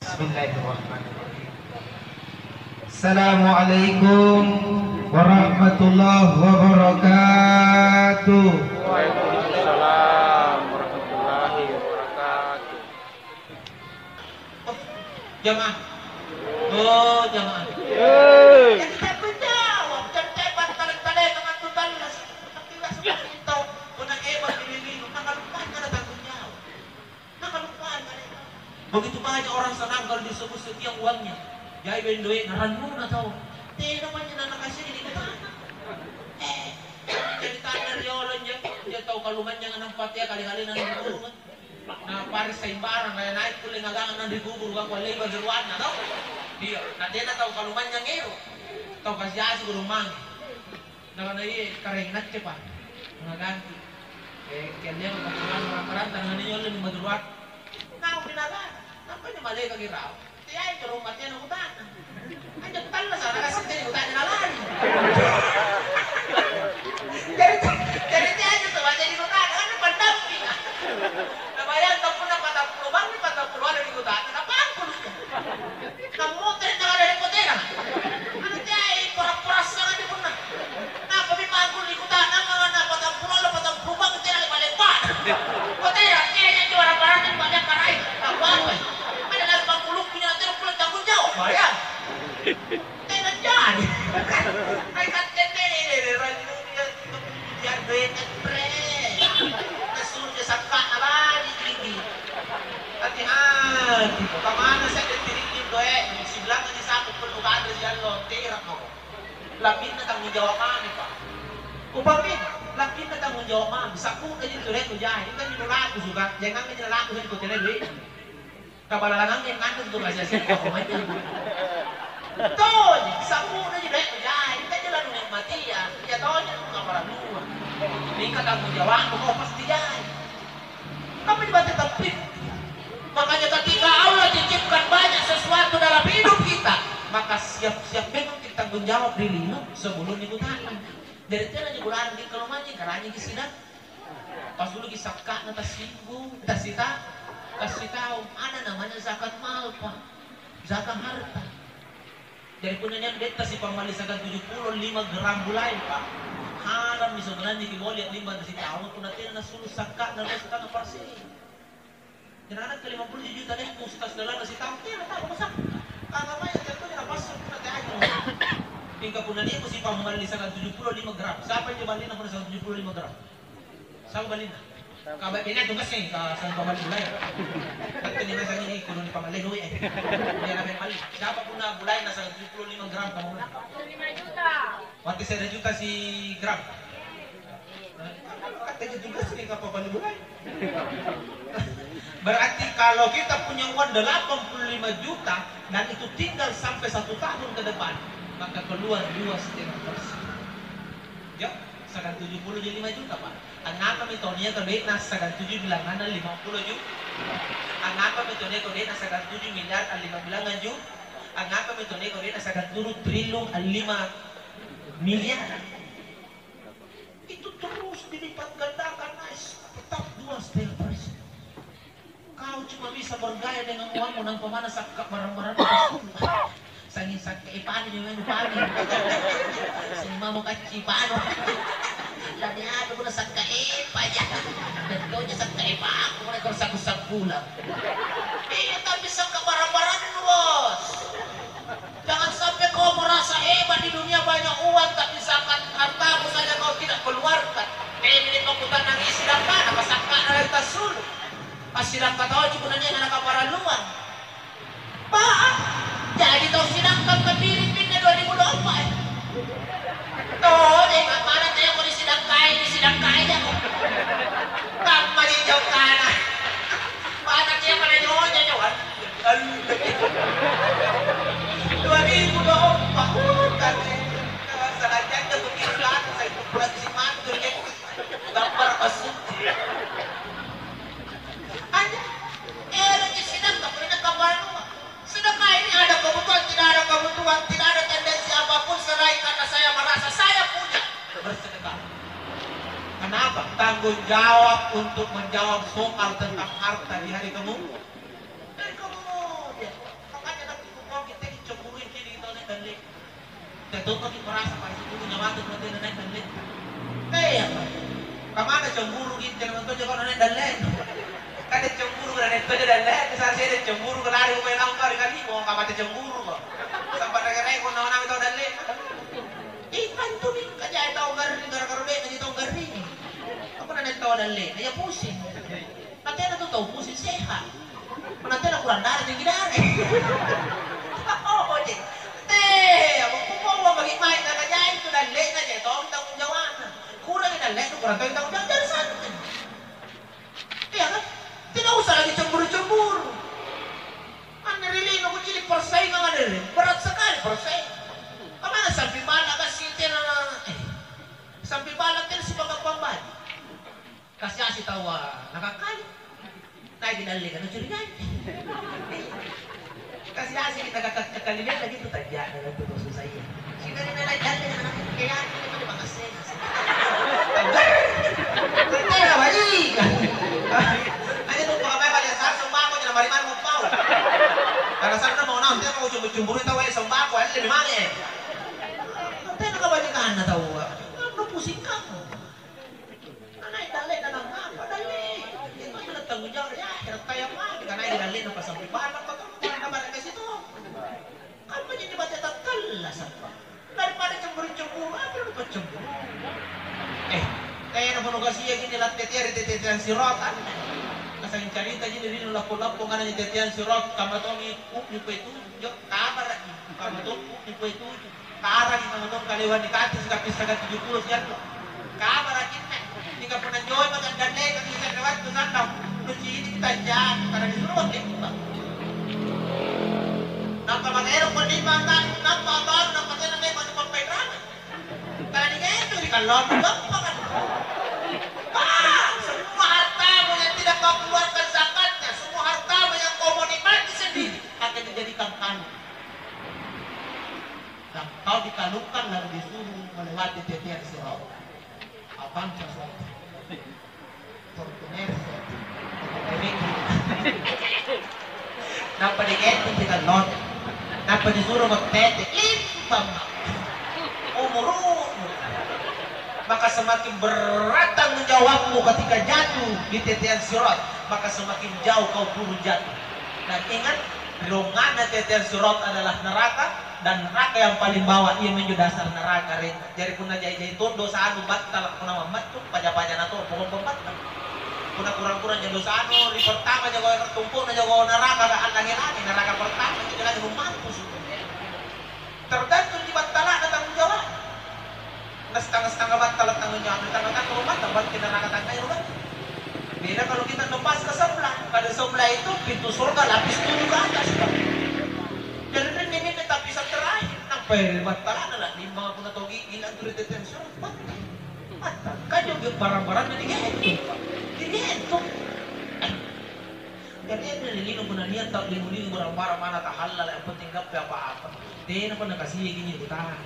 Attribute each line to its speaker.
Speaker 1: Bismillahirrahmanirrahim. Assalamualaikum warahmatullahi wabarakatuh.
Speaker 2: Waalaikumsalam warahmatullahi wabarakatuh.
Speaker 1: Jamaah. Oh, jamaah.
Speaker 3: Kita menjawab dan tebat tarik-tarik dengan tubalas. Tidak seperti itu. Unang ewan dililih. Nakalupaan ka na tanggung jawab. Nakalupaan ka na. Begitu banyak orang senang kalau disebut setiap uangnya. Jai ben duit naranmu na tau. Di naman niya na nakasih di kita. Jadi tanah riolan dia tahu kaluman yang nampak ya kali-kali nang dikubur. Nah paris sa imbarang kaya naik kuling agangan nang dikubur ka kwalay bagiruan na tau. Dia, nanti na tahu kaluman yang ngero. Tahu kasih asi guru mang. Naman na iya karengat ke pa. Mga ganti. Kaya niya magpatulan mga karanta nga ninyo lang maduruat. Nao pinaga. Nampay niya malay kagiraw. Tiyain ka rumat niya ng utan. Andiyan tala sana kasi tiyain utan niya nalan. Jadi tiyain niya tuwa niya ng utan. Ano pandampi nga? Nabayan ka po na patapulubang ni patapuluan ng utan. Napangkulo niya. Kamutin na ka rin ko tira. Ano tiyain? Pura-puras na nga di po na. Napamipagul ni utan. Ang mga napatapulala patapulubang tira ni balipan. Ko tira. Tiyain niya parang ng banyak karay. Napangkulo. Madalang pangkulong punya natin ang pulang tanggung jawab. Bayan. Tingnan dyan. Ay katete. Ranyo niya. Diyan doon at pre. Nasunod niya sa kaarali. Hati-hati. Kamana sa tinig-tinig ko Siblang na sa akong pulukan na siya lo. Tirap mo ko. Lapin na tanggung jawab kami pa. Upapin. Lapin na tanggung jawab kami. Saku na dito rin ko dyan. Hindi ka nilalaku suka. Jangan ka nilalaku sa ko tinagwi. Kabalalangan yang nandun tuh aja sih kok aja. Tuh, sapu na di dek ya, ini kan jalan yang mati ya. Ya tahu nya enggak para dua. Ini kata tanggung jawab kok pasti jadi. Kamu dibaca tepik. Makanya ketika Allah ciptakan banyak sesuatu dalam hidup kita, maka siap-siap memang kita tanggung jawab diri sebelum dibutakan. Dari itu aja bulan di kelomanya karanya di sidang. Pas dulu kisahkan atas singgung, atas sita kasih tahu ada namanya zakat mal pak, zakat harta. Dari punanya beta si pamali zakat 75 gram bulai pak. Haram misalnya di boleh 5 dari tahun pun nanti na sulu zakat dan zakat persen. Jangan ke 50 juta deh mustas dalam kasih tahu dia tahu masak. Kagak banyak jatuh dia pasang nanti aja. Hingga punanya aku si pamali zakat 75 gram. Siapa yang balik nama zakat 75 gram? Siapa balik? Kabay pinay tugas nih sa pamalulay. At kanina sa ini kuno ni pamalay hoy. Hindi na mali. Siapa po na bulay nasa 75 gram kamu na? 5 juta. Wati sa juta si gram. Katanya tugas nih ka pamalulay. Berarti kalau kita punya uang 85 juta dan itu tinggal sampai 1 tahun ke depan, maka keluar 2,5%. Ya, sekarang 70 jadi 5 juta pak. Ang napa mitonya terbaik na sa 7 bilangan ng 50 juta. Ang napa mitonya terbaik na sa 7 milyar ang 5 bilangan juta. Ang napa mitonya terbaik na sa 7 trilyon ang 5 milyar. Itu terus dilipat gandakan na tetap 2,5%. Kau cuma bisa bergaya dengan uangmu nang pemana sa barang-barang sangin sa kaipaan yung ano panin. Sima mo kacipan. Lagi ada pun sa kaipa ya. Tentunya sa kaipa aku mereka saku-saku pulang. Iya tapi sa barang-barang bos. Jangan sampai kau merasa hebat di dunia banyak uang tapi zakat hartamu saja kau tidak keluarkan. Ini kau putar nangis sidang mana pasangka na tasul. Pasidang katawa juga nanya anak kaparaluan. Pak, jadi tahu sidang kebiri pindah 2024. Tuh, deh mana tanya mau di sidang kaya aja. Kamu di jauh kanan. Mana dia pada nyonya jauhan. 2024 kan. Sengaja begitu lah. Saya pulang si mantul ya. Gambar asuk. Sedekah ini ada kebutuhan, tidak ada tendensi apapun selain karena saya merasa saya punya bersedekah. Kenapa? Tanggung jawab untuk menjawab soal tentang harta di hari kemudian. Dari kemudian. Tetot ko merasa pa sa tulo nyawa to natin na dalit. Kaya pa. Kamana cemburu gitu naman to ko na dalit. Kada cemburu na neto dalit. Sa sila cemburu ka lari ko na kari kali mo kamata cemburu ko. Sampai nagare ko na namin to dalit. Ikan to ni kaya ito garing garagarobe na dito garing. Ako na neto dalit. Ay pusin. Natin na to pusin seha. Nanti na kurang dari yung gidari. Oo, di. Ako kumawa mag-imay na kanyayin ko na late na dyan. Ito ang tangong jawan. Kurang yung na late, kurang tayong tangong jawan. Diyan saan? Kaya nga, tinausa lagi cemburu-cemburu. Ang narilino ko chili persay nga nga nilin. Berat sekali persay. Kamana sampai bala kasi tira na... Sampai bala tira si pagkapambad. Kasi asi tawa nakakali. Tayo dinali ka na curigan. Kasi asik kita kalian lagi tuh tanya dalam tubuh susah ya. Sehingga dia lagi ada yang anak kaya ini pada makasih. Kaya balik. Ada tuh pakai balik saat sembako jangan mari-mari mau pau. Karena sana mau nanti mau cemburu tahu ya sembako ada di mana? Nanti nak kebanyakan na tahu. Ano pusing kamu? Anay dali na lang apa dali. Ito yung tanggung jawab ya. Hirap tayo mah. Di ka na dali na pasampi balak ko to. Apa jadi baca takalas apa? Daripada cemburu-cemburu, apa lu cemburu? Kaya na manugas iya gini lat tetian sirotan. Kasang cerita gini rin lapo-lapo nga na tetian sirot kamatongi ni po itu, yo kabar kamaton ni po itu. Kaara ni kamaton kaliwan ni katis kapis sagat 70 yan. Kabar akin na. Hindi ka po na joy magandang kang isa kawat ko sandam. Kusi kita dyan para disuruh ba? Napamagero ko ni bata, napabag, napatay na may manupapayran. Kaya niya ito, di ka lomblok pa ka. Semua harta mo yang tidak kau keluarkan zakatnya, semua harta mo yang kau mau nikmati sendiri, akan dijadikan kanu. Dan kau dikalungkan lalu disuruh melewati tetian sirat. Abang sesuatu. Fortuner sesuatu. Napa digeto kita lot. Napa disuruh magtete, limpam umurun. Maka semakin berat tanggung jawabmu ketika jatuh di tetian sirat, maka semakin jauh kau turun jatuh. Dan ingat, rongana tetian sirat adalah neraka, dan neraka yang paling bawah ia menuju dasar neraka. Jadi pun aja tondo sanu batal kuna mamat tuh pajak-pajak nato pokok batal. Kuna kurang-kurang jadi dosa anu, di pertama jago yang tertumpuk na jago neraka gak lagi-lagi neraka pertama itu lagi mampus. Tergantung di batalan ada tanggung jawab. Setengah-setengah batal tanggung jawab, tanggung-tanggung rumah tempat kita neraka tangga rumah. Beda kalau kita lepas ke sebelah, pada sebelah itu pintu surga lapis 7 ke atas. Dan ini lapisan terakhir sampai batalan adalah 5 pun atau gila turut detensi batal. Batal. Kan juga barang-barang jadi gitu. Itu jadi yang nililino ko na niya tak limuling barang-barang mana tak halal yang penting gak apa-apa. Di na ko nakasiya gini utahan.